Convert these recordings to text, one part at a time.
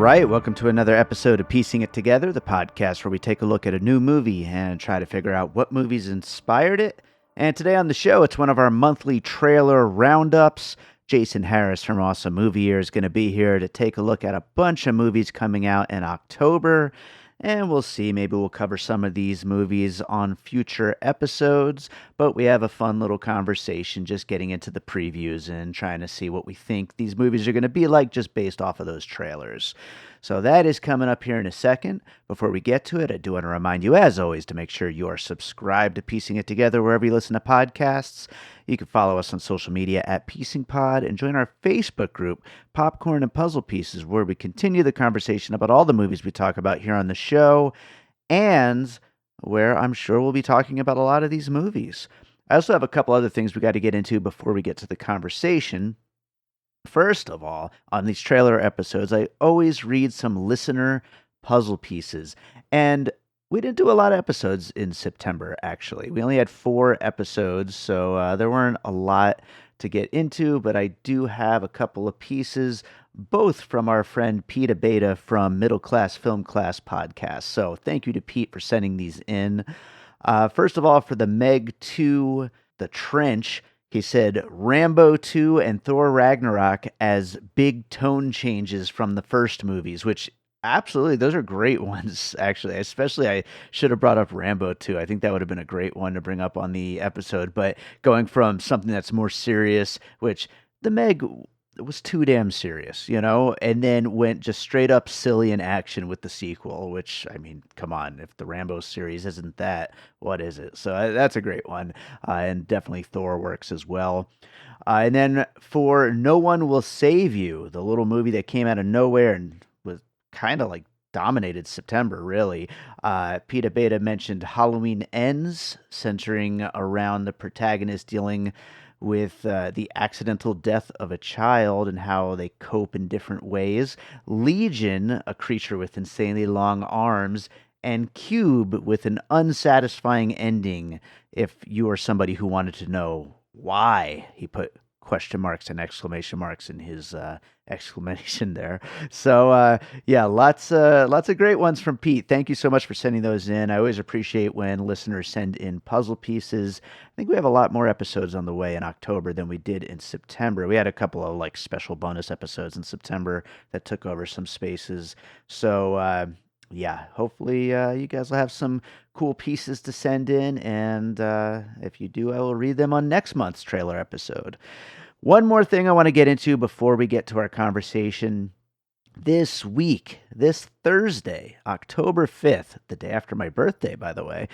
right, welcome to another episode of Piecing It Together, the podcast where we take a look at a new movie and try to figure out what movies inspired it. And today on the show, it's one of our monthly trailer roundups. Jason Harris from Awesome Movie Year is going to be here to take a look at a bunch of movies coming out in October. And we'll see, maybe we'll cover some of these movies on future episodes, but we have a fun little conversation just getting into the previews and trying to see what we think these movies are going to be like just based off of those trailers. So that is coming up here in a second. Before we get to it, I do want to remind you, as always, to make sure you are subscribed to Piecing It Together wherever you listen to podcasts. You can follow us on social media at PiecingPod and join our Facebook group, Popcorn and Puzzle Pieces, where we continue the conversation about all the movies we talk about here on the show, and where I'm sure we'll be talking about a lot of these movies. I also have a couple other things we got to get into before we get to the conversation. First of all, on these trailer episodes, I always read some listener puzzle pieces, and we didn't do a lot of episodes in September, actually. We only had 4 episodes, so there weren't a lot to get into, but I do have a couple of pieces, both from our friend Pete Abeyta from Middle Class Film Class podcast. So thank you to Pete for sending these in. First of all, for the Meg 2, The Trench, he said Rambo 2 and Thor Ragnarok as big tone changes from the first movies, which absolutely, those are great ones, actually. Especially, I should have brought up Rambo 2. I think that would have been a great one to bring up on the episode. But going from something that's more serious, which the Meg was too damn serious, you know, and then went just straight up silly in action with the sequel, which, I mean, come on, if the Rambo series isn't that, what is it? So that's a great one, and definitely Thor works as well. And then for No One Will Save You, the little movie that came out of nowhere and was kind of like dominated September, really. Pete Abeyta mentioned Halloween Ends, centering around the protagonist dealing with the accidental death of a child and how they cope in different ways. Legion, a creature with insanely long arms, and Cube with an unsatisfying ending if you are somebody who wanted to know why he put question marks and exclamation marks in his exclamation there. So yeah, lots of great ones from Pete. Thank you so much for sending those in. I always appreciate when listeners send in puzzle pieces. I think we have a lot more episodes on the way in October than we did in September. We had a couple of like special bonus episodes in September that took over some spaces. So yeah, hopefully you guys will have some cool pieces to send in, and if you do, I will read them on next month's trailer episode. One more thing I want to get into before we get to our conversation. This week, this Thursday, October 5th, the day after my birthday, by the way,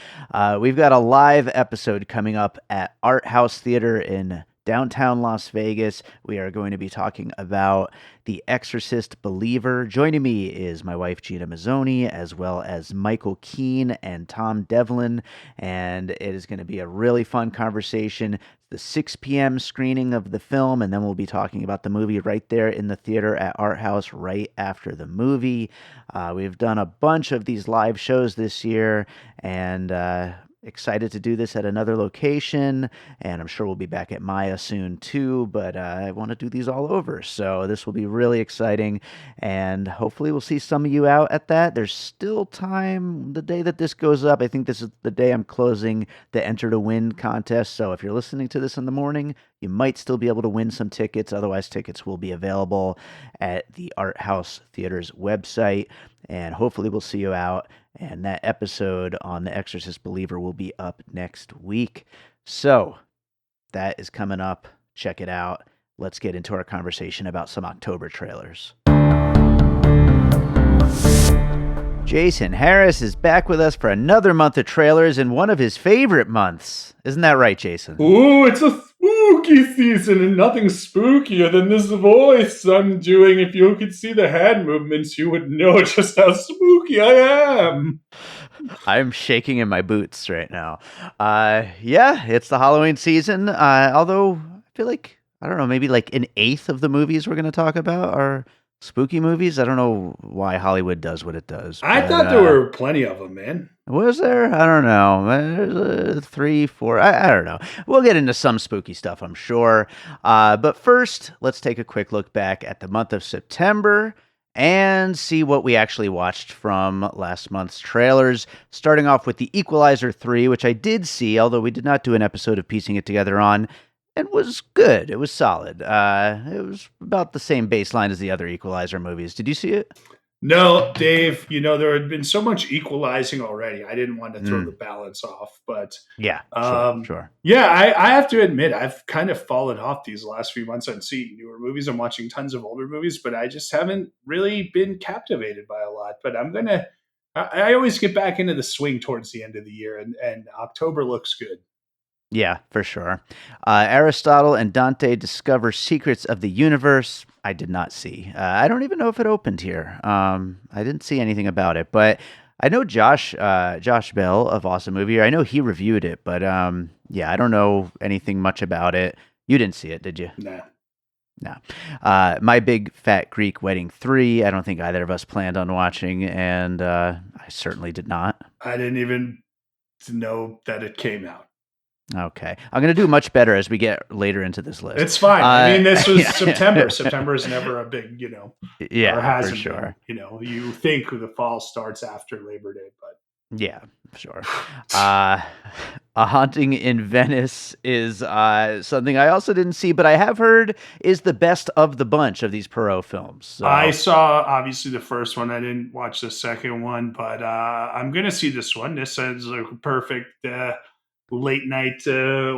we've got a live episode coming up at Art House Theater in downtown Las Vegas. We are going to be talking about The Exorcist Believer. Joining me is my wife, Gina Mazzoni, as well as Michael Keane and Tom Devlin, and it is going to be a really fun conversation. The 6 p.m. screening of the film, and then we'll be talking about the movie right there in the theater at Art House right after the movie. We've done a bunch of these live shows this year, and excited to do this at another location, and I'm sure we'll be back at Maya soon too, but I want to do these all over, so this will be really exciting, and hopefully we'll see some of you out at that. There's still time the day that this goes up. I think this is the day I'm closing the Enter to Win contest, so if you're listening to this in the morning, you might still be able to win some tickets. Otherwise, tickets will be available at the Art House Theater's website, and hopefully we'll see you out. And that episode on The Exorcist Believer will be up next week. So that is coming up. Check it out. Let's get into our conversation about some October trailers. Jason Harris is back with us for another month of trailers in one of his favorite months. Isn't that right, Jason? Ooh, it's a spooky season, and nothing spookier than this voice I'm doing. If you could see the hand movements, you would know just how spooky I am. I'm shaking in my boots right now. Yeah, it's the Halloween season. Although I feel like, I don't know, maybe like an eighth of the movies we're going to talk about are spooky movies. I don't know why Hollywood does what it does. I thought there were plenty of them, man. Was there? I don't know. There's 3, 4. I don't know. We'll get into some spooky stuff, I'm sure. But first, let's take a quick look back at the month of September and see what we actually watched from last month's trailers, starting off with The Equalizer 3, which I did see, although we did not do an episode of piecing it together on, and was good. It was solid. It was about the same baseline as the other Equalizer movies. Did you see it? No, Dave, there had been so much equalizing already. I didn't want to throw the balance off, but Yeah, sure. yeah, I have to admit, I've kind of fallen off these last few months on seeing newer movies. I'm watching tons of older movies, but I just haven't really been captivated by a lot. But I always get back into the swing towards the end of the year, and October looks good. Yeah, for sure. Aristotle and Dante discover secrets of the universe. I did not see. I don't even know if it opened here. I didn't see anything about it, but I know Josh Bell of Awesome Movie. I know he reviewed it, but yeah, I don't know anything much about it. You didn't see it, did you? Nah. No. My Big Fat Greek Wedding 3, I don't think either of us planned on watching, and I certainly did not. I didn't even know that it came out. Okay. I'm going to do much better as we get later into this list. It's fine. I mean, this was September. September is never a big, yeah, or hasn't for sure. been, you think the fall starts after Labor Day, but yeah, sure. A Haunting in Venice is something I also didn't see, but I have heard is the best of the bunch of these Perot films. So. I saw, obviously, the first one. I didn't watch the second one, but I'm going to see this one. This sounds like a perfect late night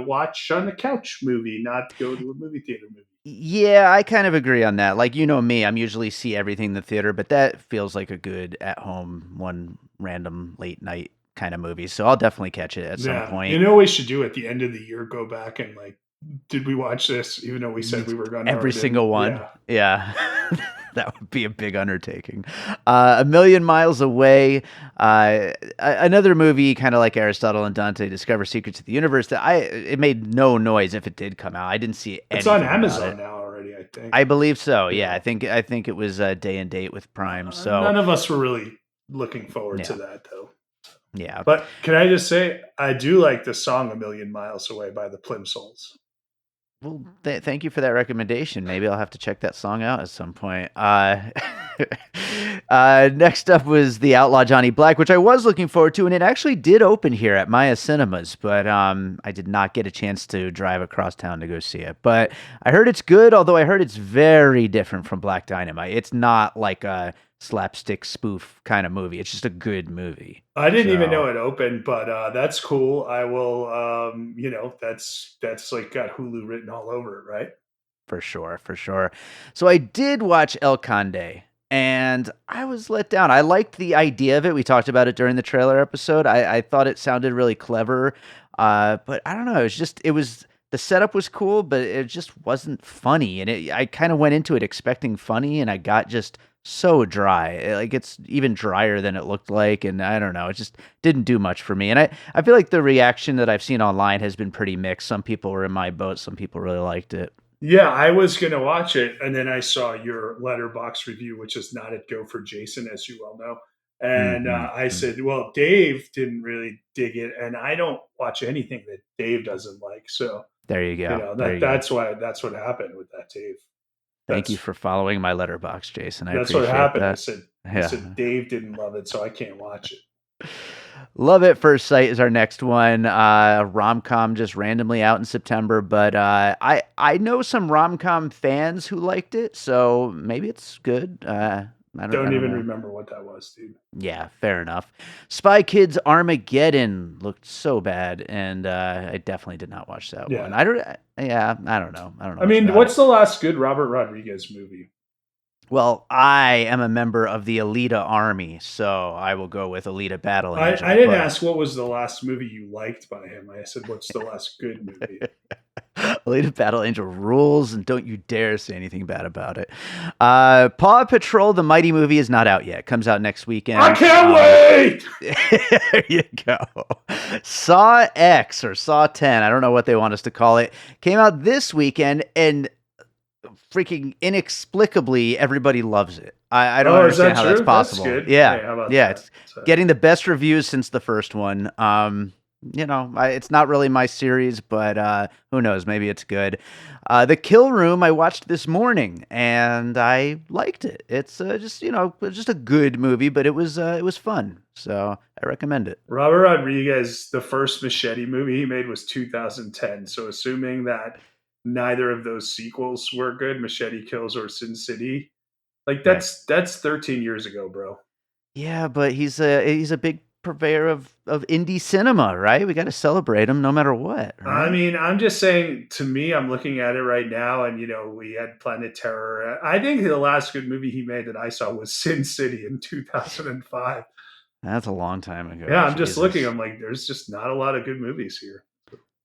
watch on the couch movie, not go to a movie theater movie. Yeah, I kind of agree on that. Like, me, I'm usually see everything in the theater, but that feels like a good at home, one random late night kind of movie. So I'll definitely catch it at some point. We should do at the end of the year, go back and did we watch this? Even though we said we were going to. Every single one. Yeah. That would be a big undertaking. A Million Miles Away, another movie kind of like Aristotle and Dante discover secrets of the universe that it made no noise if it did come out. I didn't see it. It's on Amazon now already, I think. I believe so. Yeah, I think it was day and date with Prime. So none of us were really looking forward to that, though. Yeah, but can I just say I do like the song "A Million Miles Away" by the Plimsouls. Well, thank you for that recommendation. Maybe I'll have to check that song out at some point. Next up was The Outlaw Johnny Black, which I was looking forward to, and it actually did open here at Maya Cinemas, but I did not get a chance to drive across town to go see it. But I heard it's good, although I heard it's very different from Black Dynamite. It's not like a slapstick spoof kind of movie. It's just a good movie. I didn't even know it opened, but that's cool. I will, that's like got Hulu written all over it, right? For sure. So I did watch El Conde, and I was let down. I liked the idea of it. We talked about it during the trailer episode. I thought it sounded really clever, but I don't know. The setup was cool, but it just wasn't funny. And I kind of went into it expecting funny, and I got just so dry. It's even drier than it looked like, and I don't know, it just didn't do much for me. And I feel like the reaction that I've seen online has been pretty mixed. Some people were in my boat, some people really liked it. Yeah, I was going to watch it, and then I saw your Letterboxd review, which is not at Go for Jason, as you well know. And I said, well, Dave didn't really dig it, and I don't watch anything that Dave doesn't like. So there you go. That's what happened with that, Dave. Thank you for following my Letterboxd, Jason. That's what happened. I said Dave didn't love it, so I can't watch it. Love at First Sight is our next one. Rom-com just randomly out in September, but I know some rom-com fans who liked it, so maybe it's good. I don't even know. Remember what that was, dude. Yeah, fair enough. Spy Kids Armageddon looked so bad, and I definitely did not watch that one. I don't know. I mean, what's the last good Robert Rodriguez movie? Well, I am a member of the Alita Army, so I will go with Alita Battle Angel. I didn't ask what was the last movie you liked by him. I said, what's the last good movie? Alita Battle Angel rules, and don't you dare say anything bad about it. Paw Patrol, the Mighty movie, is not out yet. Comes out next weekend. I can't wait! There you go. Saw X, or Saw 10, I don't know what they want us to call it, came out this weekend, and freaking inexplicably everybody loves it. I don't understand how that's possible. That's good. Yeah, it's getting the best reviews since the first one. It's not really my series, but who knows? Maybe it's good. The Kill Room I watched this morning, and I liked it. It's just a good movie, but it was fun, so I recommend it. Robert Rodriguez, the first Machete movie he made was 2010. So assuming that neither of those sequels were good, Machete Kills or Sin City, like Right. that's 13 years ago, bro. Yeah, but he's a big purveyor of indie cinema, right? We got to celebrate him no matter what, I right? mean, I'm just saying, to me, I'm looking at it right now, and we had Planet Terror. I think the last good movie he made that I saw was Sin City in 2005. That's a long time ago. Yeah, I'm just looking. Jesus. I'm like, there's just not a lot of good movies here.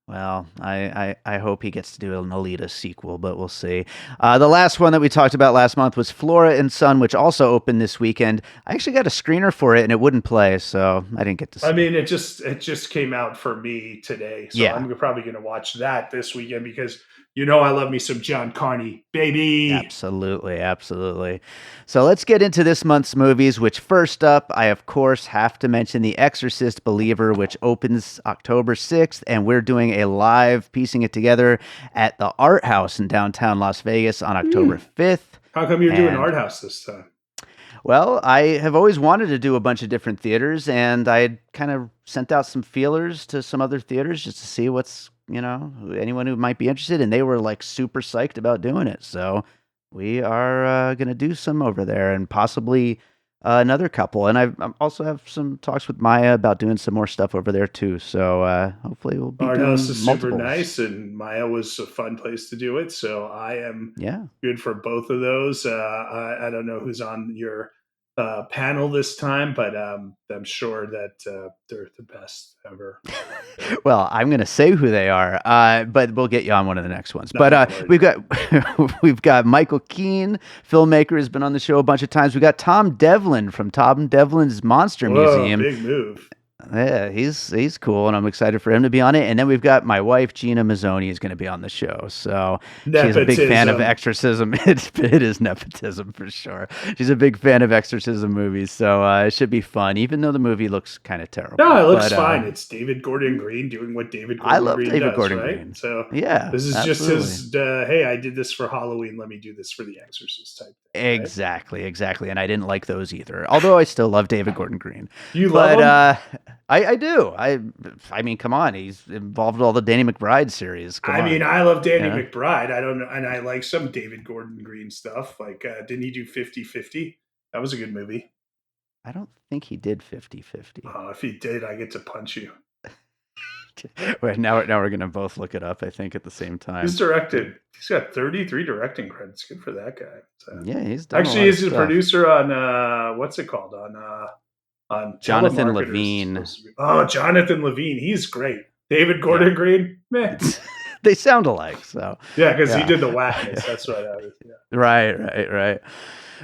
Well, I hope he gets to do an Alita sequel, but we'll see. The last one that we talked about last month was Flora and Son, which also opened this weekend. I actually got a screener for it, and it wouldn't play, so I didn't get to see I mean, it. it just came out for me today, so Yeah, I'm probably going to watch that this weekend because I love me some John Carney, baby. absolutely, absolutely. So let's get into this month's movies, which first up, I of course have to mention The Exorcist Believer, which opens October 6th, and we're doing a live piecing it together at the Art House in downtown Las Vegas on October 5th. How come you're doing And Art House this time? well, I have always wanted to do a bunch of different theaters, and I had kind of sent out some feelers to some other theaters just to see anyone who might be interested, and they were like super psyched about doing it. So we are going to do some over there and possibly another couple. And I also have some talks with Maya about doing some more stuff over there too. So hopefully we'll be Art House doing is super multiples. nice, and Maya was a fun place to do it. So I am Yeah. good for both of those. I don't know who's on your panel this time, but I'm sure that they're the best ever. Well, I'm going to say who they are, but we'll get you on one of the next ones. No, But no worries. we've got we've got Michael Keane, filmmaker, has been on the show a bunch of times. We got Tom Devlin from Tom Devlin's Monster Whoa, Museum. big move. Yeah, he's cool, and I'm excited for him to be on it. And then we've got my wife Gina Mazzoni is going to be on the show. So she's a big fan of Nepotism. exorcism. It is nepotism for sure. She's a big fan of exorcism movies, so it should be fun. Even though the movie looks kind of No, terrible, it looks but fine. It's David Gordon Green doing what David I Gordon love Green David does, Gordon right? Green. So Yeah, this is just absolutely. his, hey, I did this for Halloween. Let me do this for The Exorcist type thing, right? Exactly. And I didn't like those either. Although I still love David Gordon Green. You love But him? I do. I mean, come on. He's involved with all the Danny McBride series. Come I mean, on. I love Danny Yeah. McBride. I don't know. And I like some David Gordon Green stuff. Like, didn't he do 50-50? That was a good movie. I don't think he did 50-50. If he did, I get to punch you. Wait, now we're gonna both look it up, I think, at the same time. He's directed. He's got 33 directing credits. Good for that guy. So, Yeah, he's done a actually, lot of he's a stuff. producer on what's it called on Jonathan Telemarketers. Levine. Oh, Jonathan Levine. He's great. David Gordon Yeah. Green. Meh. They sound alike, so Yeah, because he yeah. did the whackness. That's what I was. Yeah. Right.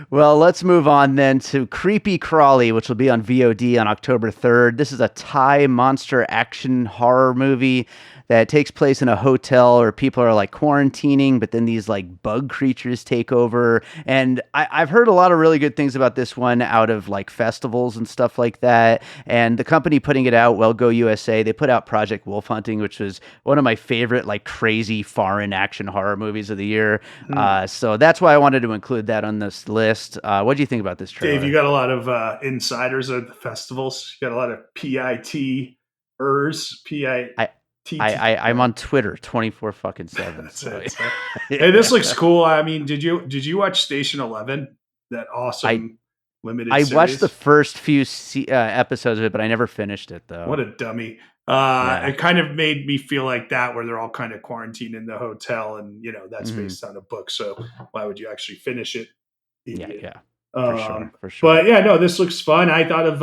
Well, let's move on then to Creepy Crawly, which will be on VOD on October 3rd. This is a Thai monster action horror movie that takes place in a hotel where people are like quarantining, but then these like bug creatures take over. And I've heard a lot of really good things about this one out of like festivals and stuff like that. And the company putting it out, Well Go USA, they put out Project Wolf Hunting, which was one of my favorite like crazy foreign action horror movies of the year. So that's why I wanted to include that on this list. What do you think about this Dave, you trailer? got a lot of insiders at the festivals. You got a lot of PITers, I, PITT. I'm on Twitter 24 fucking 7. That's So it. So, hey, this yeah. looks cool. I mean, did you watch Station 11? That I awesome limited I watched the series. first few episodes of it, but I never finished it What though. a dummy. Yeah. It kind of made me feel like that, where they're all kind of quarantined in the hotel, and that's Hmm. based on a book. So why would you actually finish it, idiot? Yeah. For Um, sure. For sure. but yeah, no, this looks fun. I thought of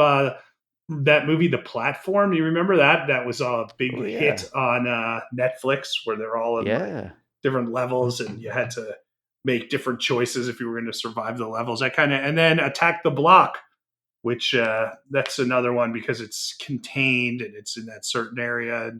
that movie, The Platform. You remember that? That was a big Oh hit yeah. on Netflix, where they're all in like Yeah. different levels, and you had to make different choices if you were going to survive the levels. That kind of, and then Attack the Block, which that's another one because it's contained and it's in that certain area,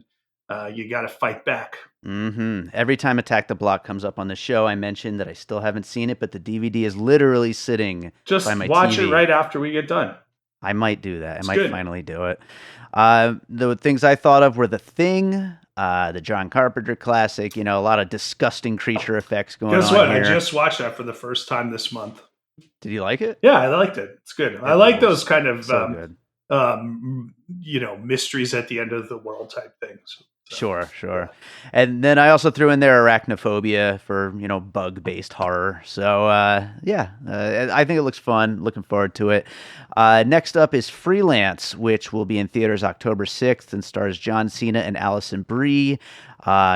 and you got to fight back. Every time Attack the Block comes up on the show, I mention that I still haven't seen it, but the DVD is literally sitting by Just my watch it TV. right after we get done. I might do that. I It's might good. finally do it. The things I thought of were The Thing, the John Carpenter classic. You know, a lot of disgusting creature effects going Guess on what? I here. just watched that for the first time this month. Did you like it? Yeah, I liked it. It's good. I It like those rules. kind of So good. mysteries at the end of the world type things. So, Sure, yeah. sure. And then I also threw in there arachnophobia for, bug-based horror. So, yeah, I think it looks fun. Looking forward to it. Next up is Freelance, which will be in theaters October 6th and stars John Cena and Allison Brie.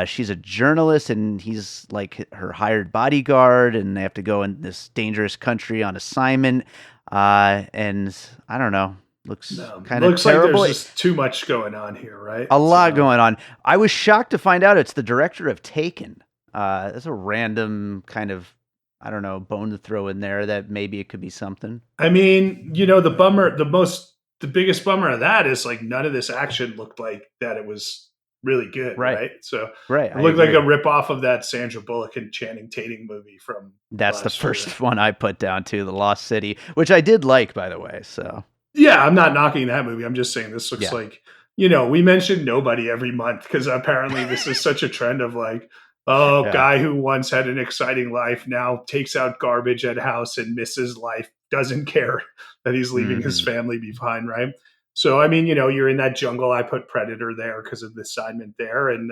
She's a journalist and he's like her hired bodyguard, and they have to go in this dangerous country on assignment. And I don't know, looks No, kind of looks like there's terrible. just too much going on here, right? A lot So going on. I was shocked to find out it's the director of Taken. That's a random kind of, I don't know, bone to throw in there that maybe it could be something. I mean, the biggest bummer of that is like none of this action looked like that it was really good, Right, right? So right. it I looked like a agree. rip off of that Sandra Bullock and Channing Tatum movie from That's the last year. first one I put down too, The Lost City, which I did like, by the way. So, Yeah, I'm not knocking that movie. I'm just saying this looks yeah. like, we mention Nobody every month because apparently this is such a trend of like, oh, Yeah. guy who once had an exciting life now takes out garbage at house and misses life, doesn't care that he's leaving his Hmm. family behind, right? So, I mean, you're in that jungle. I put Predator there because of the assignment there. And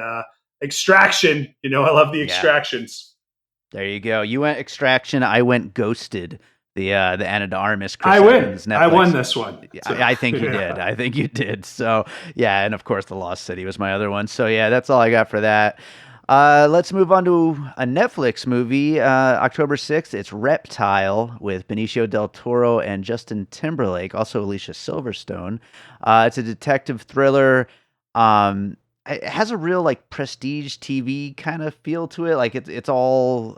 Extraction, I love the Yeah. extractions. There you go. You went Extraction. I went Ghosted. The Anna de Armas, I Chris win. Evans, I won Netflix. this one. So, I think you did. yeah. I think you did. So yeah, and of course, The Lost City was my other one. So yeah, that's all I got for that. Let's move on to a Netflix movie. October 6th, it's Reptile with Benicio del Toro and Justin Timberlake, also Alicia Silverstone. It's a detective thriller. It has a real like prestige TV kind of feel to it. Like it's all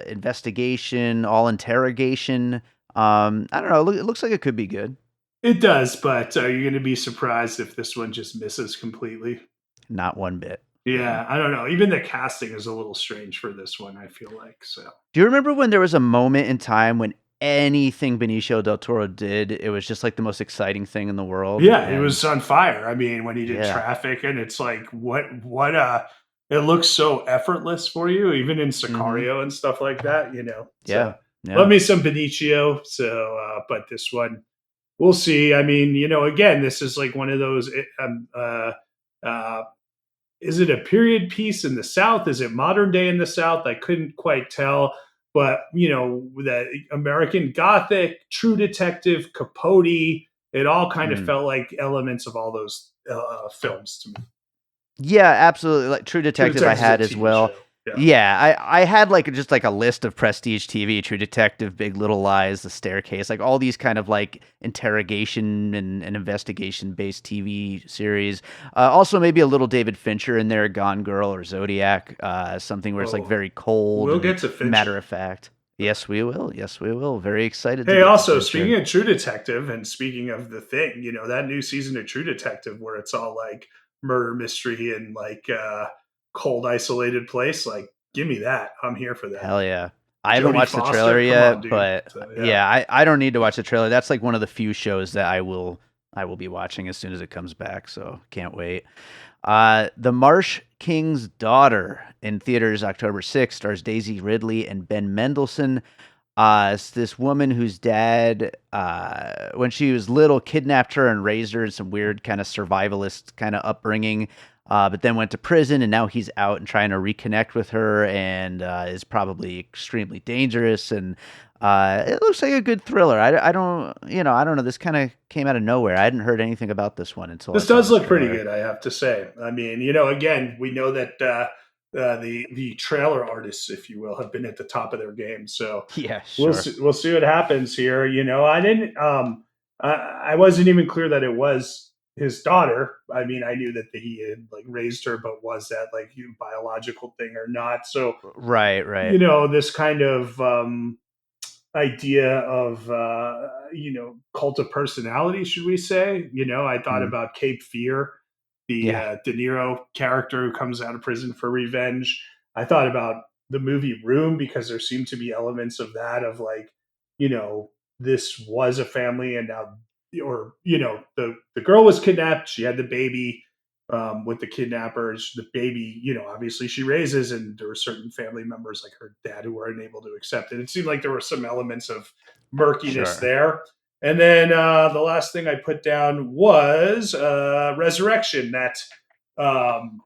investigation, all interrogation. I don't know. It looks like it could be good. It does, but are you going to be surprised if this one just misses completely? Not one bit. Yeah. Yeah, I don't know. Even the casting is a little strange for this one, I feel like. So, Do you remember when there was a moment in time when anything Benicio del Toro did, it was just like the most exciting thing in the world? yeah, it And was on fire. I mean, when he did yeah. Traffic, and it's like, it looks so effortless for you, even in Mm-hmm. Sicario and stuff like that. Yeah. So, love Yeah. me some Benicio. So, but this one, we'll see. I mean, again, this is like one of those, uh, is it a period piece in the South? Is it modern day in the South? I couldn't quite tell. But that American Gothic, True Detective, Capote, it all kind of Mm. felt like elements of all those films to me. Yeah, absolutely. Like True True Detective, I Detective is a had as TV well. show. Yeah. Yeah, I had like just like a list of prestige TV, True Detective, Big Little Lies, The Staircase, like all these kind of like interrogation and investigation based TV series. Also, maybe a little David Fincher in there, Gone Girl or Zodiac, something where it's like Oh, very cold we'll and get to Fincher. matter of fact. Yes, we will. Yes, we will. Very excited to Hey, get to also speaking Fincher. of True Detective, and speaking of The Thing, that new season of True Detective where it's all like murder mystery and like cold isolated place, like give me that. I'm here for that. Hell yeah. I haven't Jodie watched the trailer Foster, come on, yet, dude. but So yeah. yeah, I don't need to watch the trailer. That's like one of the few shows that I will be watching as soon as it comes back, so can't wait. The Marsh King's Daughter in theaters October 6th stars Daisy Ridley and Ben Mendelsohn. It's this woman whose dad, when she was little, kidnapped her and raised her in some weird kind of survivalist kind of upbringing, but then went to prison and now he's out and trying to reconnect with her and is probably extremely dangerous. And it looks like a good thriller. I don't, I don't know. This kind of came out of nowhere. I hadn't heard anything about this one until I This saw does this look pretty trailer. good, I have to say. I mean, again, we know that the trailer artists, if you will, have been at the top of their game. So Yeah, we'll sure. see, we'll see what happens here. I didn't I wasn't even clear that it was his daughter. I mean, I knew that he had like raised her, but was that like biological thing or not? So Right, right. this kind of idea of cult of personality, should we say? I thought Mm, about Cape Fear, the yeah. De Niro character who comes out of prison for revenge. I thought about the movie Room because there seemed to be elements of that, of like, you know this was a family and now or the girl was kidnapped. She had the baby with the kidnappers. The baby, obviously she raises, and there were certain family members like her dad who were unable to accept it. It seemed like there were some elements of murkiness Sure. there. And then the last thing I put down was Resurrection. Um,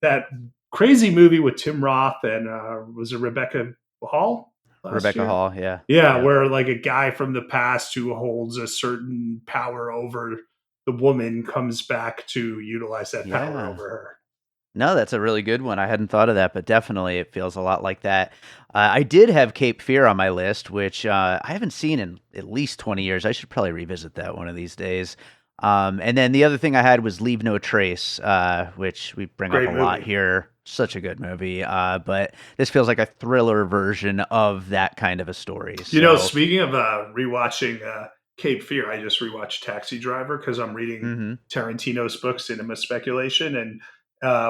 that crazy movie with Tim Roth and was it Rebecca Hall last Rebecca year? Hall, yeah. Yeah, Yep. where like a guy from the past who holds a certain power over the woman comes back to utilize that power Yeah. over her. No, that's a really good one. I hadn't thought of that, but definitely it feels a lot like that. I did have Cape Fear on my list, which I haven't seen in at least 20 years. I should probably revisit that one of these days. And then the other thing I had was Leave No Trace, which we bring up a Great lot movie. here. Such a good movie. But this feels like a thriller version of that kind of a story. So, Speaking of rewatching Cape Fear, I just rewatched Taxi Driver because I'm reading mhm. Tarantino's book, Cinema Speculation. And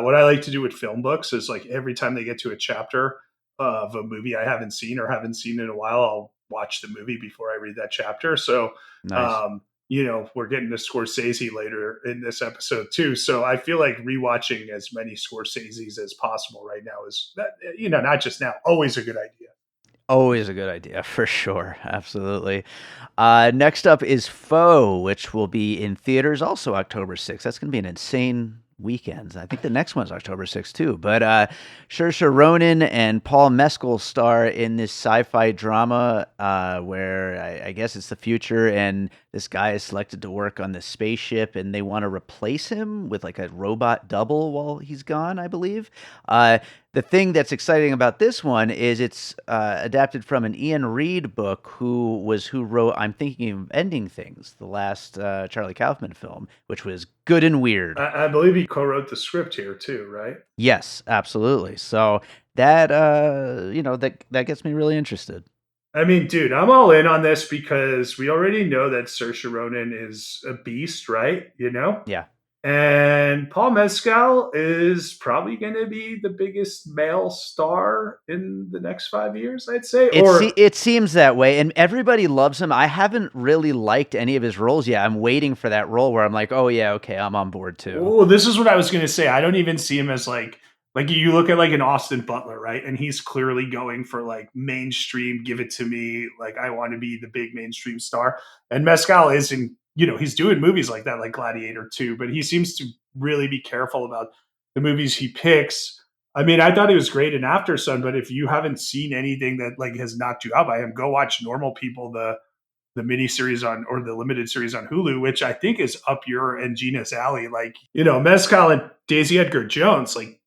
what I like to do with film books is like every time they get to a chapter of a movie I haven't seen or haven't seen in a while, I'll watch the movie before I read that chapter. So, Nice. um, we're getting to Scorsese later in this episode too. So I feel like rewatching as many Scorseses as possible right now is that, not just now, always a good idea. Always a good idea, for sure. Absolutely. Next up is Foe, which will be in theaters also October 6th. That's going to be an insane weekend. I think the next one's October 6th too. But Saoirse Ronan and Paul Mescal star in this sci-fi drama where I guess it's the future, and this guy is selected to work on this spaceship, and they want to replace him with like a robot double while he's gone, I believe. The thing that's exciting about this one is it's adapted from an Ian Reid book, who wrote I'm Thinking of Ending Things, the last Charlie Kaufman film, which was good and weird. I believe he co-wrote the script here too, right? Yes, absolutely. So that that gets me really interested. I mean, dude, I'm all in on this because we already know that Saoirse Ronan is a beast, right? Yeah. And Paul Mescal is probably going to be the biggest male star in the next 5 years, I'd say. Or It seems that way, and everybody loves him. I haven't really liked any of his roles yet. I'm waiting for that role where I'm like, oh yeah, okay, I'm on board too. oh, this is what I was going to say. I don't even see him as like you look at like an Austin Butler, right? And he's clearly going for like mainstream, give it to me. Like I want to be the big mainstream star. And Mescal isn't, he's doing movies like that, like Gladiator 2, but he seems to really be careful about the movies he picks. I mean, I thought he was great in After Sun, but if you haven't seen anything that like has knocked you out by him, go watch Normal People, the mini series on or the limited series on Hulu, which I think is up your and Gina's alley. Like, Mezcal and Daisy Edgar Jones, like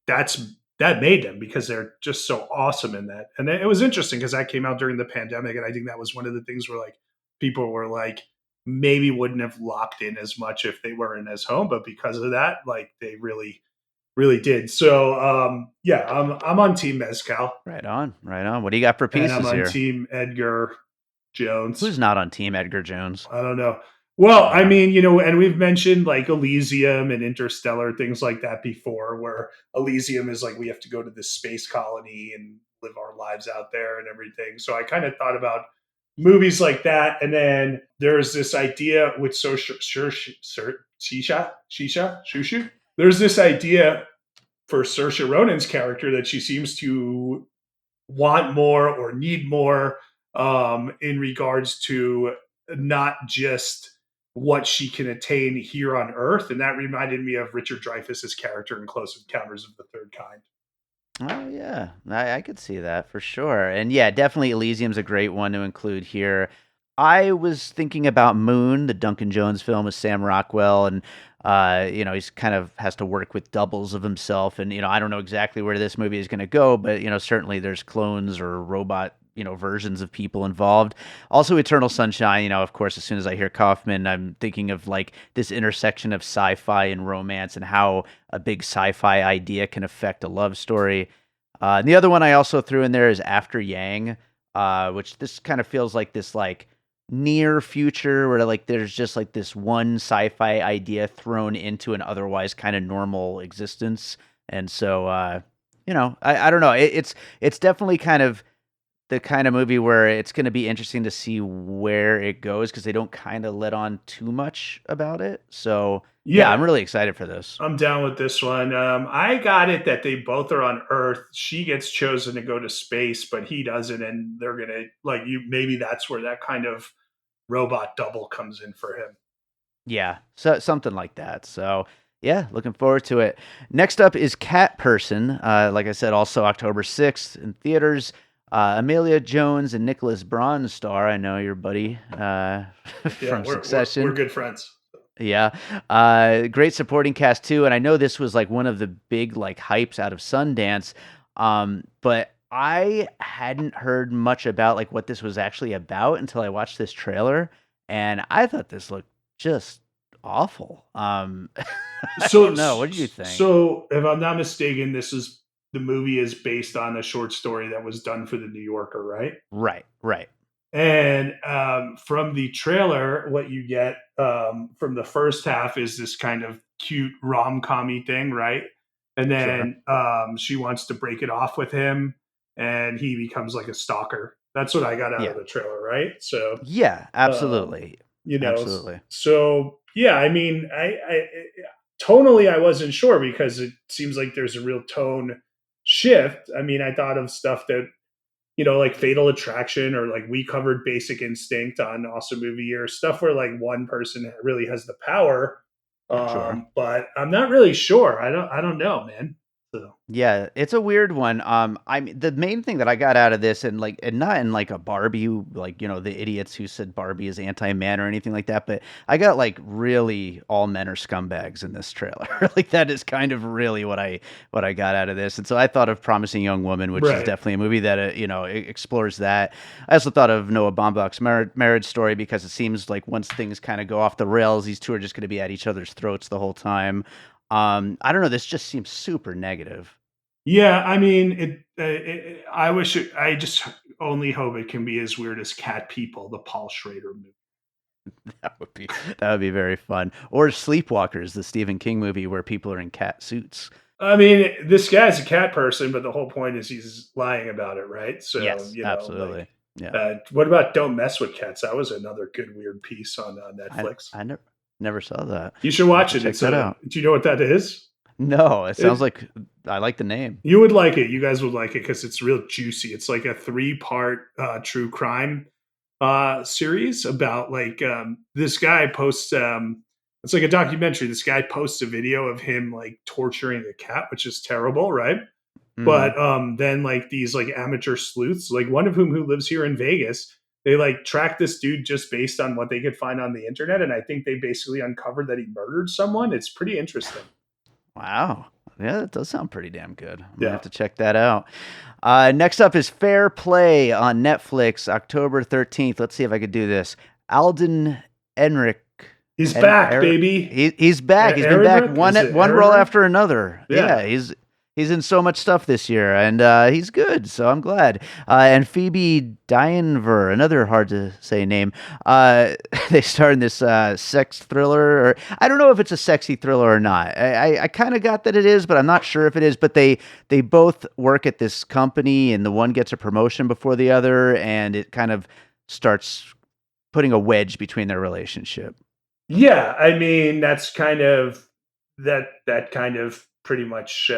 that made them because they're just so awesome in that. And it was interesting because that came out during the pandemic. And I think that was one of the things where like people were like, maybe wouldn't have locked in as much if they weren't as home. But because of that, like they really, really did. So yeah, I'm on Team Mezcal Right on, right on. What do you got for and I'm pieces on here? Team Edgar Jones. Who's not on Team Edgar Jones? I don't know. Well, I Yeah. mean, and we've mentioned like Elysium and Interstellar, things like that before, where Elysium is like we have to go to this space colony and live our lives out there and everything. So I kind of thought about movies like that. And then there's this idea with Shushu. There's this idea for Saoirse Ronan's character that she seems to want more or need more in regards to not just what she can attain here on Earth. And that reminded me of Richard Dreyfuss's character in Close Encounters of the Third Kind. Oh yeah, I could see that for sure. And yeah, definitely Elysium's a great one to include here. I was thinking about Moon, the Duncan Jones film with Sam Rockwell, and he's kind of has to work with doubles of himself, and I don't know exactly where this movie is going to go, but certainly there's clones or robot versions of people involved. Also, Eternal Sunshine. Of course, as soon as I hear Kaufman, I'm thinking of like this intersection of sci-fi and romance, and how a big sci-fi idea can affect a love story. And the other one I also threw in there is After Yang, which this kind of feels like this like near future where like there's just like this one sci-fi idea thrown into an otherwise kind of normal existence. And so I don't know, it's definitely kind of the kind of movie where it's going to be interesting to see where it goes because they don't kind of let on too much about it. So yeah, I'm Yeah, really excited for this. I'm down with this one. I got it that they both are on Earth. She gets chosen to go to space, but he doesn't, and they're gonna like you. Maybe that's where that kind of robot double comes in for him. Yeah, so something like that. So yeah, looking forward to it. Next up is Cat Person. Like I said, also October 6th in theaters. Amelia Jones and Nicholas Braun star. I know your buddy Yeah, from we're Succession. good friends. Yeah. Great supporting cast too. And I know this was like one of the big like hypes out of Sundance. But I hadn't heard much about like what this was actually about until I watched this trailer. And I thought this looked just awful. I So, don't know. What did you think? so if I'm not mistaken, the movie is based on a short story that was done for the New Yorker, right? Right, right. And from the trailer, what you get from the first half is this kind of cute rom commy thing, right? And Sure. then she wants to break it off with him, and he becomes like a stalker. That's what I got out of Yeah. the trailer, right? So, Yeah, um, absolutely. you know, Absolutely. so yeah, I mean, I tonally I wasn't sure because it seems like there's a real tone shift. I mean, I thought of stuff that like Fatal Attraction or like we covered Basic Instinct on Awesome Movie Year, stuff where like one person really has the power. Sure. But I'm not really sure. I don't know, man. So Yeah, it's a weird one. I mean, the main thing that I got out of this, and not in like a Barbie, like the idiots who said Barbie is anti-man or anything like that, but I got like really all men are scumbags in this trailer. Like that is kind of really what I got out of this, and so I thought of Promising Young Woman, which is right. definitely a movie that explores that. I also thought of Noah Baumbach's Marriage Story because it seems like once things kind of go off the rails, these two are just going to be at each other's throats the whole time. I don't know. This just seems super negative. Yeah, I mean, I wish I just only hope it can be as weird as Cat People, the Paul Schrader movie. That would be that would be very fun. Or Sleepwalkers, the Stephen King movie where people are in cat suits. I mean, this guy's a cat person, but the whole point is he's lying about it, right? So, Yes, absolutely. Yeah. what about Don't Mess with Cats? That was another good weird piece on I Netflix. I never saw that. You should I'll have watch to it. check It's that a. out. Do you know what that is? No, it sounds It. like I like the name. You would like it. You guys would like it because it's real juicy. It's like a 3-part true crime series about like this guy posts. It's like a documentary. This guy posts a video of him like torturing a cat, which is terrible, right? Mhm. But then like these like amateur sleuths, like one of whom who lives here in Vegas, they like tracked this dude just based on what they could find on the internet, and I think they basically uncovered that he murdered someone. It's pretty interesting. Wow. Yeah, that does sound pretty damn good. I'm gonna Yeah, have to check that out. Next up is Fair Play on Netflix, October 13th. Let's see if I could do this. Alden Enrich. he's back, Eric, baby. he's back. He's been back Ehrenreich? one Is it one role Ehrenreich? after another. Yeah, Yeah. he's in so much stuff this year, and he's good. So I'm glad. And Phoebe Dynevor, another hard to say name. They star in this sex thriller, or I don't know if it's a sexy thriller or not. I kind of got that it is, but I'm not sure if it is. But they both work at this company, and the one gets a promotion before the other, and it kind of starts putting a wedge between their relationship. Yeah, I mean that's kind of that kind of pretty much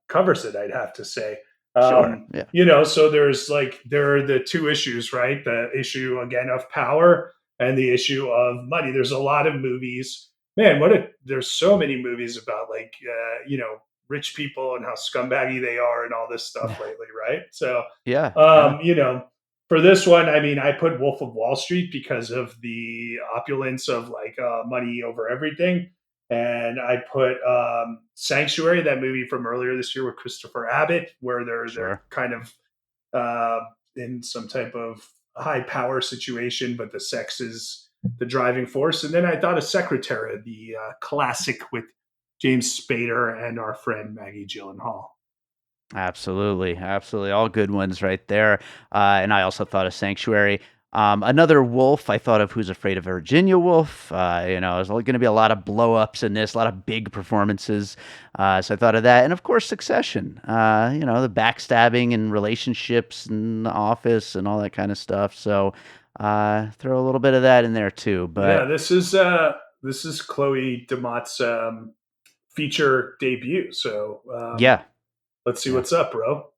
covers it. I'd have to say. Sure. Yeah. So there are the two issues, right? The issue again of power and the issue of money. There's a lot of movies. Man, there's so many movies about like rich people and how scumbaggy they are and all this stuff lately, right? So Yeah. Yeah. um, you know, for this one, I mean, I put Wolf of Wall Street because of the opulence of like money over everything, and I put Sanctuary, that movie from earlier this year with Christopher Abbott, where they're Sure. kind of uh, in some type of high power situation, but the sex is the driving force. And then I thought of Secretary, the classic with James Spader and our friend Maggie Gyllenhaal. Absolutely. Absolutely. All good ones right there. And I also thought of Sanctuary. Another wolf I thought of, Who's Afraid of Virginia Woolf. There's going to be a lot of blow ups in this, a lot of big performances. So I thought of that. And of course, Succession, the backstabbing and relationships in the office and all that kind of stuff. So throw a little bit of that in there too. Yeah, But this is Chloe Demott's feature debut. So yeah, let's see yeah, what's up, bro.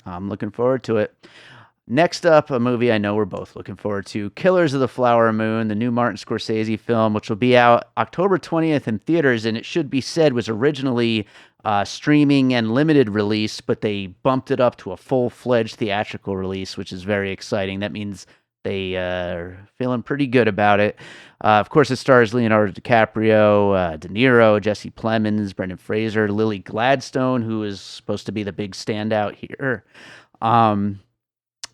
I'm looking forward to it. Next up, a movie I know we're both looking forward to, Killers of the Flower Moon, the new Martin Scorsese film, which will be out October 20th in theaters, and it should be said was originally streaming and limited release, but they bumped it up to a full-fledged theatrical release, which is very exciting. That means they are feeling pretty good about it. Of course, it stars Leonardo DiCaprio, De Niro, Jesse Plemons, Brendan Fraser, Lily Gladstone, who is supposed to be the big standout here.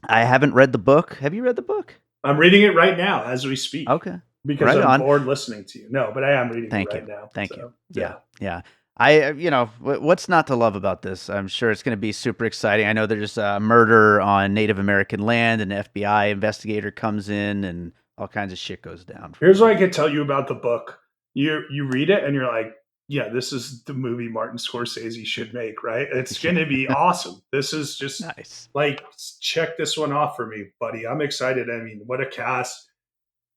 I haven't read the book. Have you read the book? I'm reading it right now as we speak. Okay. Because Right I'm on. bored listening to you. No, but I am reading Thank it you. right now. Thank you. So, Yeah. Yeah. What's not to love about this? I'm sure it's going to be super exciting. I know there's a murder on Native American land, and an FBI investigator comes in, and all kinds of shit goes down. Here's what I can tell you about the book. You read it and you're like, yeah, this is the movie Martin Scorsese should make, right? It's going to be awesome. This is just Nice. like, check this one off for me, buddy. I'm excited. I mean, what a cast.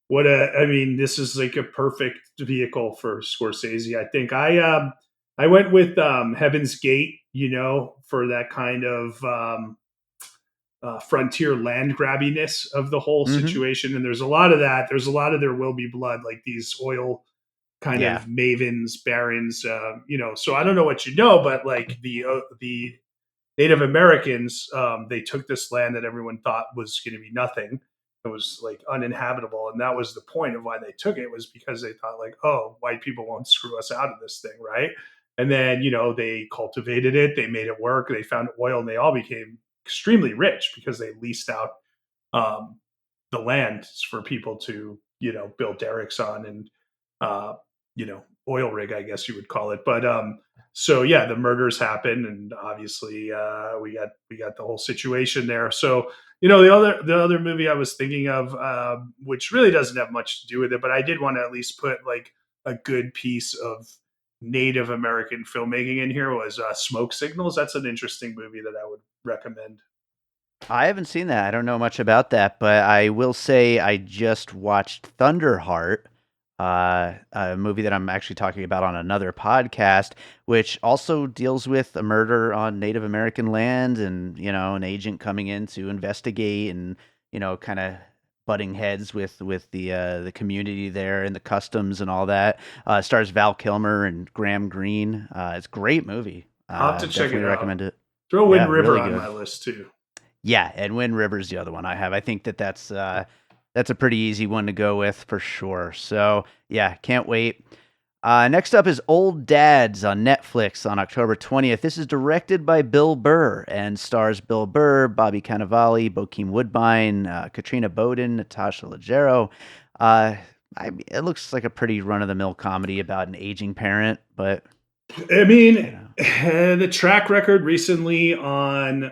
This is like a perfect vehicle for Scorsese. I think I went with Heaven's Gate, for that kind of frontier land grabbiness of the whole Mm-hmm. situation. And there's a lot of that. There's a lot of There Will Be Blood, like these oil kind of Yeah. mavens, barons. So I don't know what you know, but like the Native Americans, they took this land that everyone thought was going to be nothing. It was like uninhabitable, and that was the point of why they took it, was because they thought like, oh, white people won't screw us out of this thing, right? And then they cultivated it, they made it work, they found oil, and they all became extremely rich because they leased out um, the land for people to build derricks on and uh, oil rig, I guess you would call it. But so yeah, the murders happen, and obviously we got the whole situation there. So the other movie I was thinking of, which really doesn't have much to do with it, but I did want to at least put like a good piece of Native American filmmaking in here, was Smoke Signals. That's an interesting movie that I would recommend. I haven't seen that. I don't know much about that, but I will say I just watched Thunderheart, a movie that I'm actually talking about on another podcast, which also deals with a murder on Native American land, and an agent coming in to investigate, and kind of butting heads with the community there and the customs and all that. Stars Val Kilmer and Graham Greene. It's a great movie. I'll have to check Definitely it out. recommend it. Throw Wind Yeah, River really on good. my list too. Yeah, and Wind River's the other one I have. I think that's a pretty easy one to go with for sure. So yeah, can't wait. Next up is Old Dads on Netflix on October 20th. This is directed by Bill Burr and stars Bill Burr, Bobby Cannavale, Bokeem Woodbine, Katrina Bowden, Natasha Leggero. It looks like a pretty run-of-the-mill comedy about an aging parent, but I mean, the track record recently on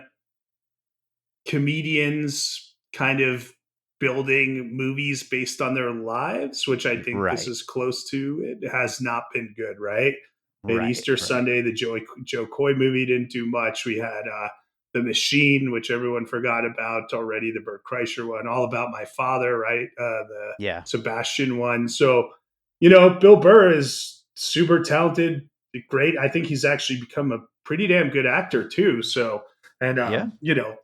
comedians kind of building movies based on their lives, which I think this right, is close to, it has not been good, right? In right, Easter right. Sunday, the Joe Coy movie didn't do much. We had The Machine, which everyone forgot about already, the Burt Kreischer one, All About My Father, right? The Yeah, Sebastian one. So, Bill Burr is super talented, great. I think he's actually become a pretty damn good actor too. So, and yeah.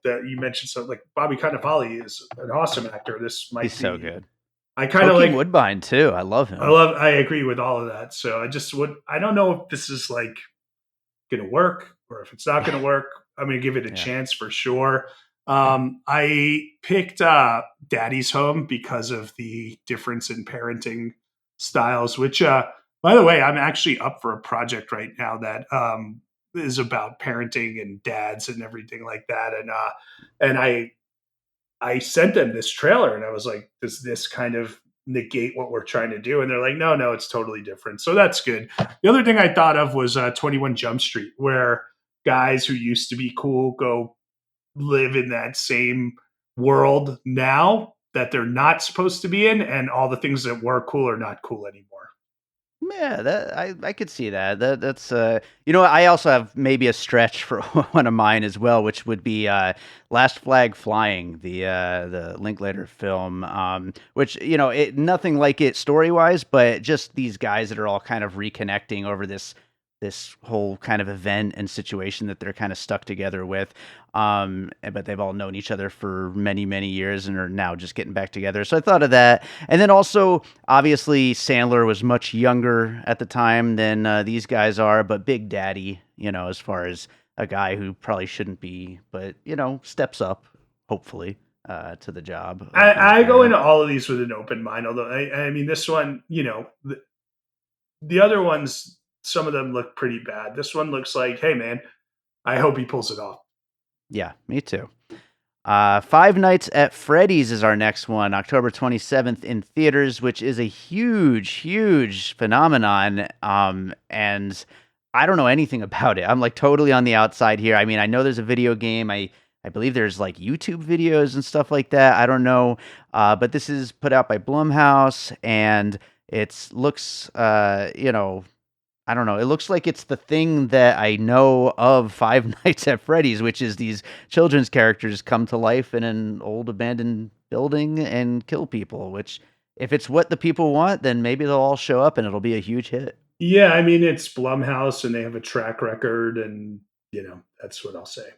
that you mentioned, so like Bobby Cannavale is an awesome actor. This He's might so be. good. I kind of Bokeem like. Woodbine too. I love him. I agree with all of that. So I just would. I don't know if this is like going to work or if it's not going to work. I'm going to give it a Yeah. chance for sure. I picked Daddy's Home because of the difference in parenting styles, which, by the way, I'm actually up for a project right now that is about parenting and dads and everything like that. And I sent them this trailer and I was like, does this kind of negate what we're trying to do? And they're like, no, it's totally different. So that's good. The other thing I thought of was 21 Jump Street, where guys who used to be cool go live in that same world now, that they're not supposed to be in, and all the things that were cool are not cool anymore. Yeah, that I could see that. That's I also have maybe a stretch for one of mine as well, which would be Last Flag Flying, the Linklater film, which nothing like it story wise, but just these guys that are all kind of reconnecting over this whole kind of event and situation that they're kind of stuck together with. But they've all known each other for many, many years and are now just getting back together. So I thought of that. And then also, obviously, Sandler was much younger at the time than these guys are, but Big Daddy, as far as a guy who probably shouldn't be, but, steps up, hopefully, to the job. I go into all of these with an open mind, although I mean, this one, the other ones, some of them look pretty bad. This one looks like, hey man, I hope he pulls it off. Yeah, me too. Five Nights at Freddys is our next one, October 27th in theaters, which is a huge, huge phenomenon. And I don't know anything about it. I'm like totally on the outside here. I mean, I know there's a video game. I believe there's like YouTube videos and stuff like that. I don't know. But this is put out by Blumhouse, and it looks, I don't know. It looks like it's the thing that I know of Five Nights at Freddy's, which is these children's characters come to life in an old abandoned building and kill people, which if it's what the people want, then maybe they'll all show up and it'll be a huge hit. Yeah, I mean, it's Blumhouse and they have a track record, and, that's what I'll say.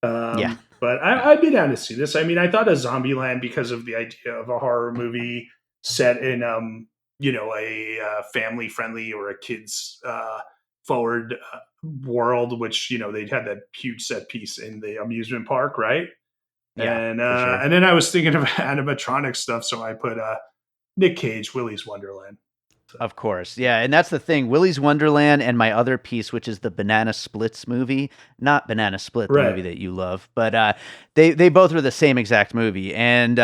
Yeah. But I'd be down to see this. I mean, I thought of Zombieland because of the idea of a horror movie set in a family friendly or a kids forward world, which they'd had that huge set piece in the amusement park, right? Yeah, and sure. and then I was thinking of animatronic stuff, so I put Nick Cage, Willy's Wonderland. Of course. Yeah, and that's the thing. Willy's Wonderland and my other piece, which is the Banana Splits movie. Not Banana Split, the movie that you love, but they both were the same exact movie, and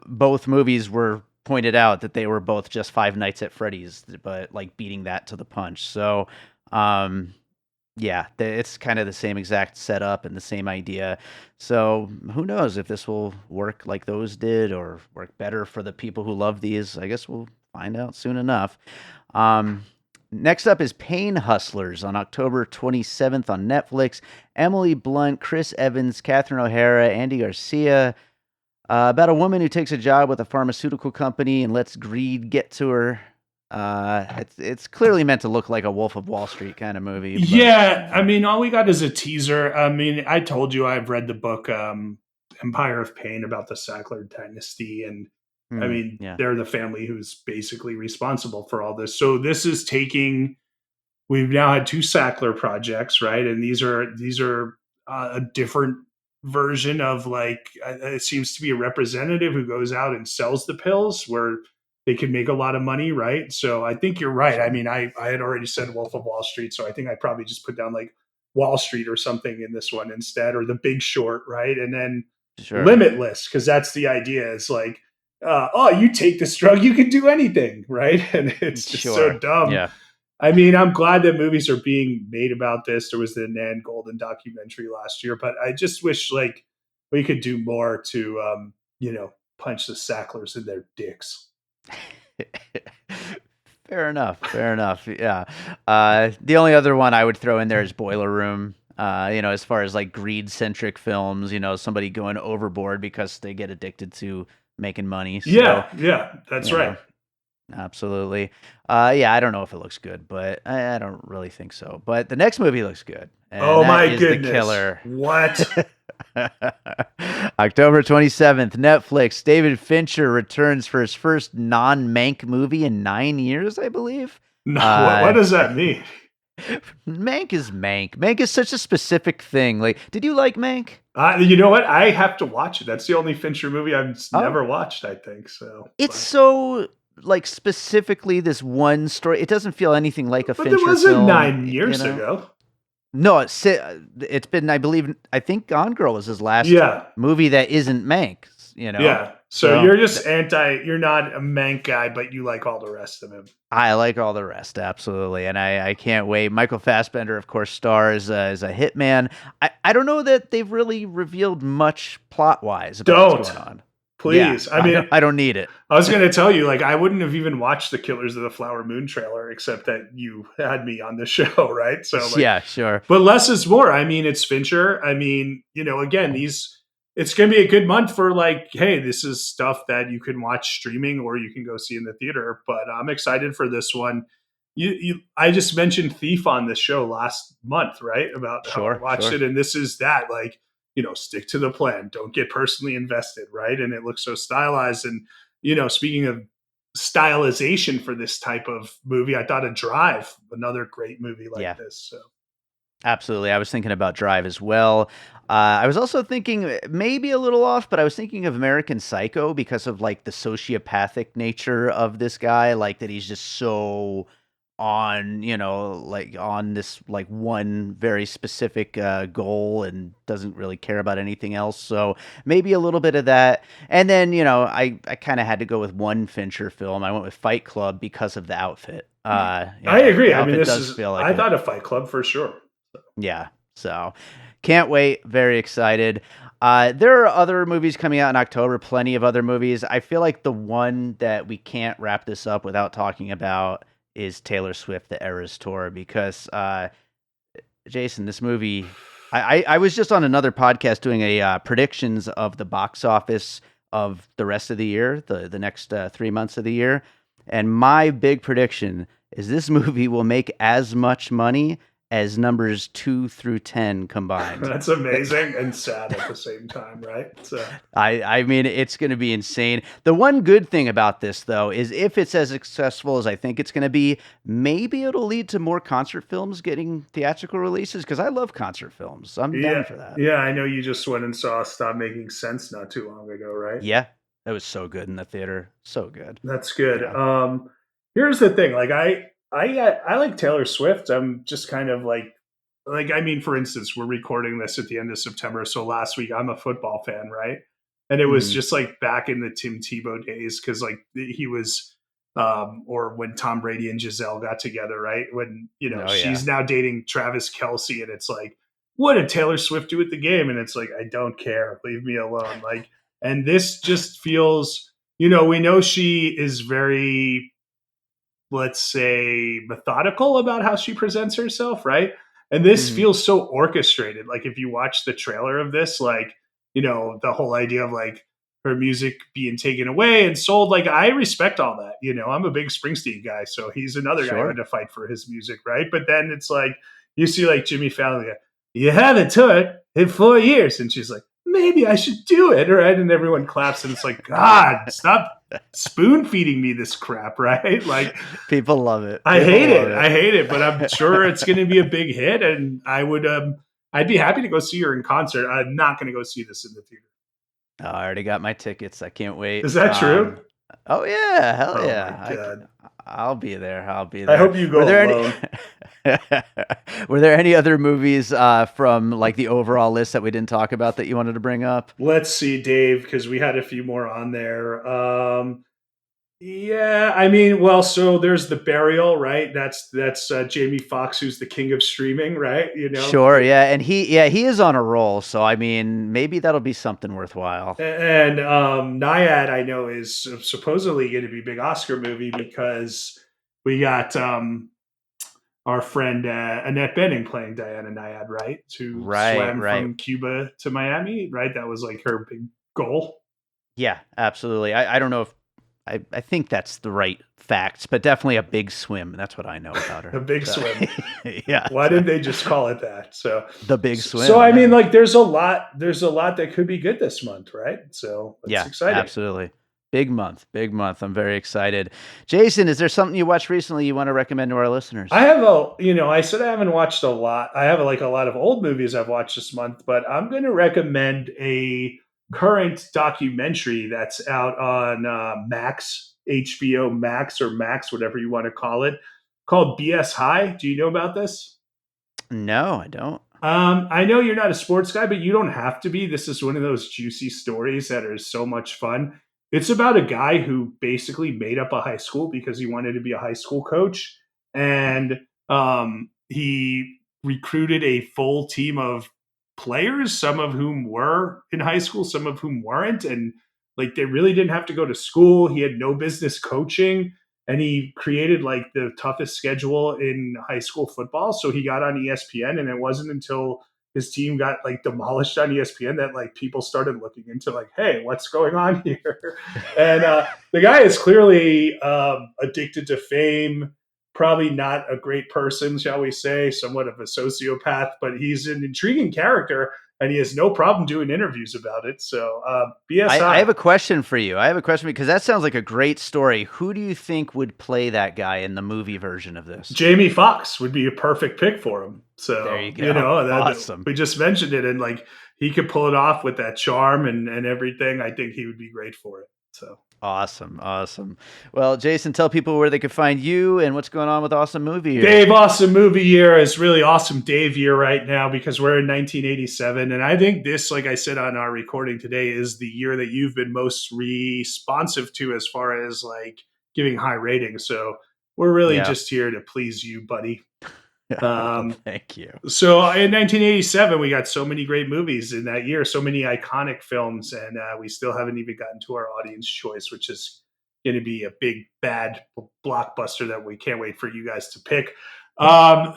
both movies were pointed out that they were both just Five Nights at Freddy's, but like beating that to the punch. So, it's kind of the same exact setup and the same idea. So who knows if this will work like those did or work better for the people who love these. I guess we'll find out soon enough. Next up is Pain Hustlers on October 27th on Netflix. Emily Blunt, Chris Evans, Catherine O'Hara, Andy Garcia. About a woman who takes a job with a pharmaceutical company and lets greed get to her. It's clearly meant to look like a Wolf of Wall Street kind of movie. But... Yeah, I mean, all we got is a teaser. I mean, I told you I've read the book Empire of Pain about the Sackler dynasty, and I mean, they're the family who's basically responsible for all this. So this is we've now had two Sackler projects, right? And these are a different version of it seems to be a representative who goes out and sells the pills where they can make a lot of money, right? So I think you're right. I mean, I had already said Wolf of Wall Street, so I think I probably just put down like Wall Street or something in this one instead, or The Big Short, right? And then Limitless, because that's the idea. It's like, you take this drug, you can do anything, right? And it's just so dumb. Yeah. I mean, I'm glad that movies are being made about this. There was the Nan Golden documentary last year, but I just wish we could do more to, punch the Sacklers in their dicks. Fair enough. Yeah. The only other one I would throw in there is Boiler Room. As far as like greed centric films, somebody going overboard because they get addicted to making money. So, yeah, that's right. Absolutely. I don't know if it looks good, but I don't really think so. But the next movie looks good. And oh my goodness. The Killer. What? October 27th, Netflix. David Fincher returns for his first non-Mank movie in 9 years, I believe. No, what does that mean? Mank is Mank. Mank is such a specific thing. Like, did you like Mank? You know what? I have to watch it. That's the only Fincher movie I've never watched, I think. So it's so like specifically this one story. It doesn't feel anything like a Fincher film. But it wasn't 9 years ago. No, it's been, I think Gone Girl was his last movie that isn't Mank, Yeah. So you're just you're not a Mank guy, but you like all the rest of him. I like all the rest, absolutely. And I can't wait. Michael Fassbender, of course, stars as a hitman. I don't know that they've really revealed much plot-wise about what's going on. Yeah, Please. I mean, I don't need it. I was going to tell you, like, I wouldn't have even watched the Killers of the Flower Moon trailer except that you had me on the show, right? So, like, Yeah, sure. but less is more. I mean, it's Fincher. I mean, again, it's going to be a good month for, like, hey, this is stuff that you can watch streaming or you can go see in the theater. But I'm excited for this one. I just mentioned Thief on this show last month, right? About how I watched Sure. it, and this is that, like, stick to the plan, don't get personally invested, right? And it looks so stylized. And speaking of stylization for this type of movie, I thought of Drive, another great movie like Yeah. this. So Absolutely. I was thinking about Drive as well. I was also thinking maybe a little off, but I was thinking of American Psycho because of like the sociopathic nature of this guy, like that he's just so on, like on this like one very specific goal and doesn't really care about anything else. So maybe a little bit of that. And then, I kind of had to go with one Fincher film. I went with Fight Club because of the outfit. I agree. The I mean, outfit does feel like I it. thought of Fight Club for sure. Yeah. So can't wait. Very excited. There are other movies coming out in October, plenty of other movies. I feel like the one that we can't wrap this up without talking about is Taylor Swift, the Eras Tour, because Jason, this movie, I was just on another podcast doing a predictions of the box office of the rest of the year, the next 3 months of the year. And my big prediction is this movie will make as much money as numbers 2 through 10 combined. That's amazing and sad at the same time, right? So I mean, it's going to be insane. The one good thing about this, though, is if it's as successful as I think it's going to be, maybe it'll lead to more concert films getting theatrical releases, because I love concert films. I'm down for that. Yeah, I know you just went and saw Stop Making Sense not too long ago, right? Yeah, that was so good in the theater. So good. That's good. Yeah. Here's the thing, like I like Taylor Swift. I'm just kind of like I mean, for instance, we're recording this at the end of September, so last week I'm a football fan, right? And it was Mhm. just like back in the Tim Tebow days, because like he was, or when Tom Brady and Giselle got together, right? When Oh, yeah. she's now dating Travis Kelsey, and it's like, what did Taylor Swift do at the game? And it's like, I don't care, leave me alone. Like, and this just feels, we know she is very, let's say, methodical about how she presents herself, right? And this Mhm. feels so orchestrated. Like, if you watch the trailer of this, like, the whole idea of like her music being taken away and sold, like, I respect all that. I'm a big Springsteen guy, so he's another guy who had Sure. to fight for his music, right? But then it's like, you see like Jimmy Fallon, like, you haven't toured in 4 years. And she's like, maybe I should do it, right? And everyone claps, and it's like, God, stop spoon feeding me this crap, right? Like, People love it. I People hate love it. I hate it, but I'm sure it's going to be a big hit, and I'd be happy to go see her in concert. I'm not going to go see this in the theater. Oh, I already got my tickets. I can't wait. Is that true? Oh yeah, hell Oh yeah. my God. I'll be there. I'll be I there. hope you Were go there alone. any Were there any other movies from like the overall list that we didn't talk about that you wanted to bring up? Let's see, Dave, because we had a few more on there. Yeah, I mean, well, so there's The Burial, right? That's Jamie Foxx, who's the king of streaming, right? Sure, yeah, and he is on a roll, so I mean, maybe that'll be something worthwhile. And Naiad, I know, is supposedly going to be a big Oscar movie, because we got our friend Annette Bening playing Diana Naiad, right? Who Right, swam right. from Cuba to Miami, right? That was like her big goal. Yeah, absolutely. I don't know if I think that's the right facts, but definitely a big swim. That's what I know about her. A big So, swim. yeah. Why didn't they just call it that? So The Big so Swim? I mean, Yeah. like, there's a lot that could be good this month, right? So it's Yeah, exciting. absolutely. Big month, big month. I'm very excited. Jason, is there something you watched recently you want to recommend to our listeners? I have I said I haven't watched a lot. I have like a lot of old movies I've watched this month, but I'm going to recommend a current documentary that's out on Max, HBO Max, or Max, whatever you want to call it, called BS High. Do you know about this? No, I don't. I know you're not a sports guy, but you don't have to be. This is one of those juicy stories that are so much fun. It's about a guy who basically made up a high school because he wanted to be a high school coach, and he recruited a full team of players, some of whom were in high school, some of whom weren't, and Like, they really didn't have to go to school. He had no business coaching, and he created like the toughest schedule in high school football. So he got on ESPN, and it wasn't until his team got like demolished on ESPN that like people started looking into like, hey, what's going on here? And the guy is clearly addicted to fame. Probably not a great person, shall we say, somewhat of a sociopath, but he's an intriguing character, and he has no problem doing interviews about it. So BSI. I have a question for you. I have a question because that sounds like a great story. Who do you think would play that guy in the movie version of this? Jamie Foxx would be a perfect pick for him. So there you go. Awesome. We just mentioned it, and like he could pull it off with that charm and everything. I think he would be great for it. So awesome. Well, Jason, tell people where they could find you and what's going on with Awesome Movie Year. Dave, Awesome Movie Year is really Awesome Dave Year right now because we're in 1987. And I think this, like I said on our recording today, is the year that you've been most responsive to as far as like giving high ratings. So we're really just here to please you, buddy. Thank you. So in 1987, we got so many great movies in that year, so many iconic films, and we still haven't even gotten to our audience choice, which is going to be a big, bad blockbuster that we can't wait for you guys to pick.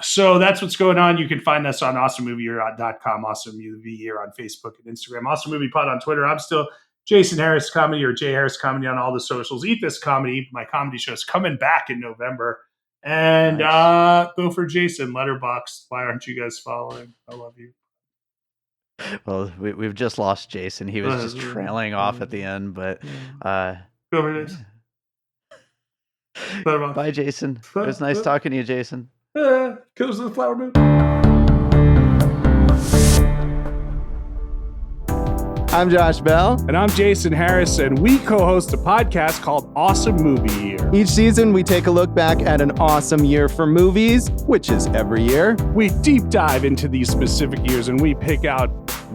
So that's what's going on. You can find us on awesomemovieyear.com, Awesome Movie Year on Facebook and Instagram, Awesome Movie Pod on Twitter. I'm still Jason Harris Comedy or Jay Harris Comedy on all the socials. Eat This Comedy, my comedy show, is coming back in November. And go for Jason, Letterboxd. Why aren't you guys following? I love you. Well, we've just lost Jason. He was just trailing off at the end, but go for Jason. Bye, Jason. It was nice talking to you, Jason. Kills the Flower Moon. I'm Josh Bell. And I'm Jason Harris, and we co-host a podcast called Awesome Movie Year. Each season, we take a look back at an awesome year for movies, which is every year. We deep dive into these specific years, and we pick out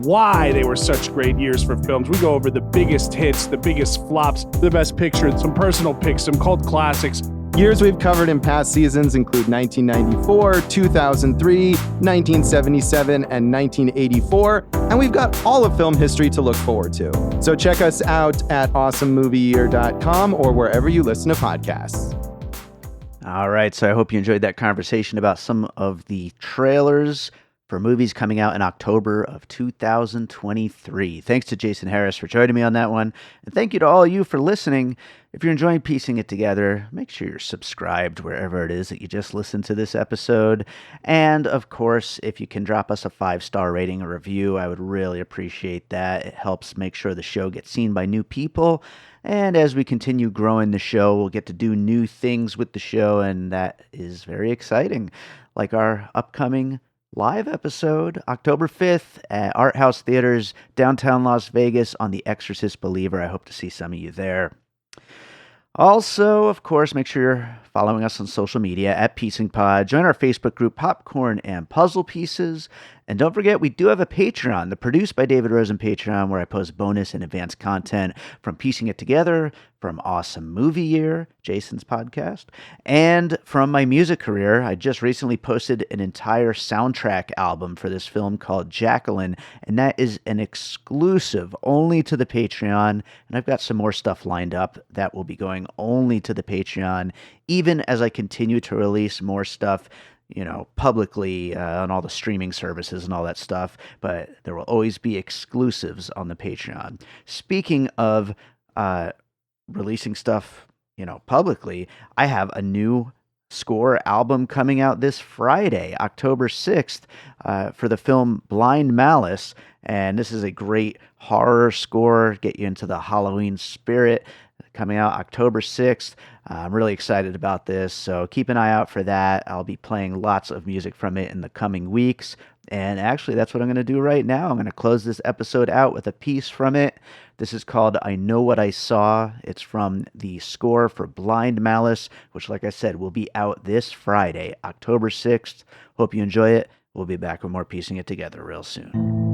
why they were such great years for films. We go over the biggest hits, the biggest flops, the best pictures, some personal picks, some cult classics. Years we've covered in past seasons include 1994, 2003, 1977, and 1984, and we've got all of film history to look forward to. So check us out at awesomemovieyear.com or wherever you listen to podcasts. All right, so I hope you enjoyed that conversation about some of the trailers for movies coming out in October of 2023. Thanks to Jason Harris for joining me on that one. And thank you to all of you for listening. If you're enjoying piecing it together, make sure you're subscribed wherever it is that you just listened to this episode. And of course, if you can drop us a 5-star rating or review, I would really appreciate that. It helps make sure the show gets seen by new people. And as we continue growing the show, we'll get to do new things with the show, and that is very exciting. Like our upcoming live episode, October 5th at Art House Theaters, downtown Las Vegas on The Exorcist Believer. I hope to see some of you there. Also, of course, make sure you're following us on social media at Piecing Pod. Join our Facebook group, Popcorn and Puzzle Pieces. And don't forget, we do have a Patreon, the Produced by David Rosen Patreon, where I post bonus and advanced content from Piecing It Together, from Awesome Movie Year, Jason's podcast, and from my music career. I just recently posted an entire soundtrack album for this film called Jacqueline, and that is an exclusive only to the Patreon. And I've got some more stuff lined up that will be going only to the Patreon, even as I continue to release more stuff, publicly on all the streaming services and all that stuff, but there will always be exclusives on the Patreon. Speaking of releasing stuff, publicly, I have a new score album coming out this Friday, October 6th, for the film Blind Malice, and this is a great horror score, get you into the Halloween spirit, coming out October 6th. I'm really excited about this, so keep an eye out for that. I'll be playing lots of music from it in the coming weeks, and actually that's what I'm going to do right now. I'm going to close this episode out with a piece from it. This is called I Know What I Saw. It's from the score for Blind Malice, which, like I said, will be out this Friday, October 6th. Hope you enjoy it. We'll be back with more Piecing It Together real soon.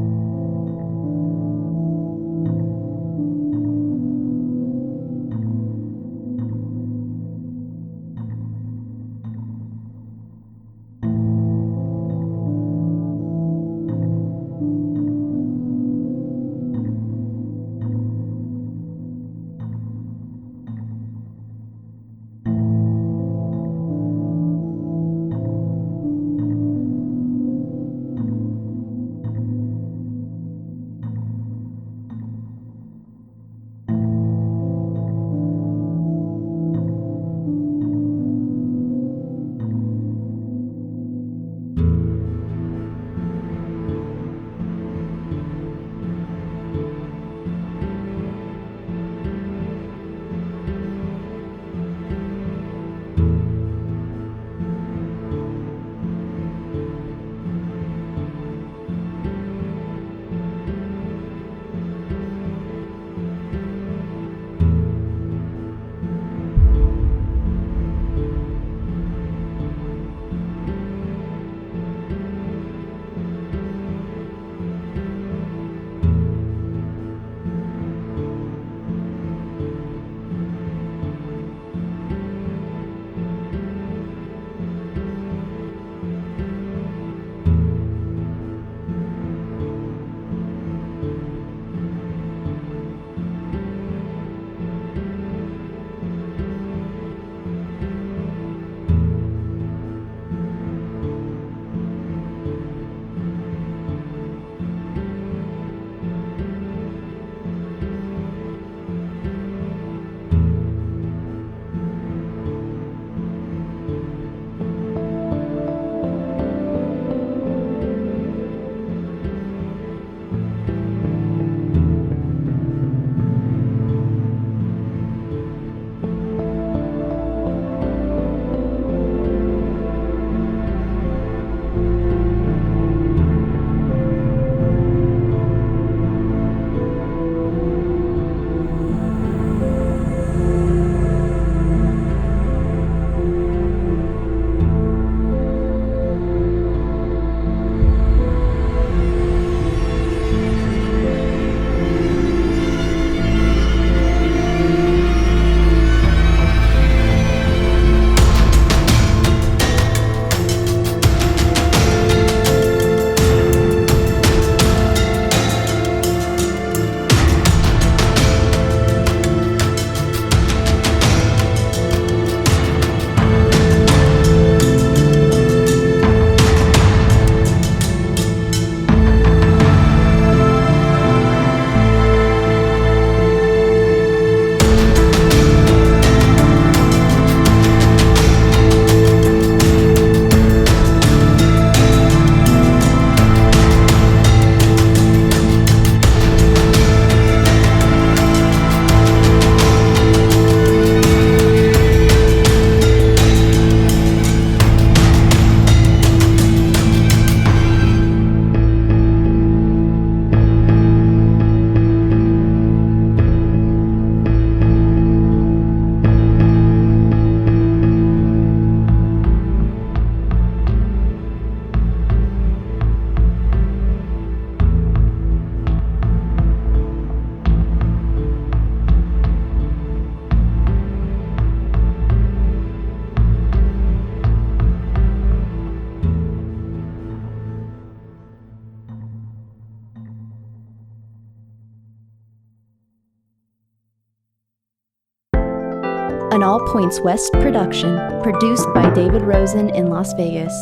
An All Points West production, produced by David Rosen in Las Vegas.